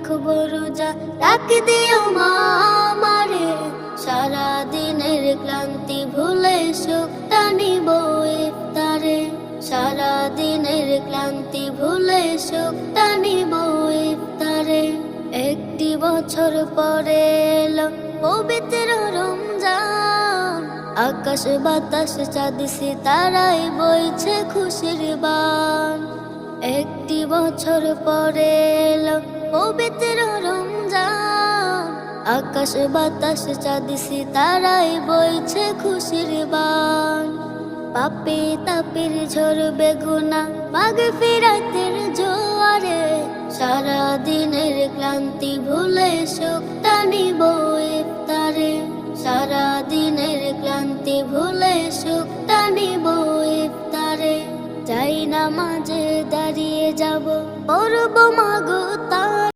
রাখবো রোজা, ডাক দিও মা আমারে, সারা দিনের ক্লান্তি ভুলে সুখটা নিব ইফতারে, সারা দিনের ক্লান্তি ভুলে সুখটা নিব ইফতারে। একটি বছর পরে এলো পবিত্র রমজান, আকাশ বাতাস চাঁদ সিতারায় বইছে খুশির বান। একটি বছর পরে এলো পবিত্র রমজান, আকাশ বাতাস চাঁদ সিতারায় বইছে খুশির বান। পাপে তাপের ঝরবে গুনাহ মাগফিরাতের জোয়ারে, সারা দিনের ক্লান্তি ভুলে সুখটা নিব ইফতারে, সারা দিনের ক্লান্তি ভুলে সুখটা নিব ইফতারে। যাই নামাজে দাঁড়িয়ে যাব, পড়ব মাগো তা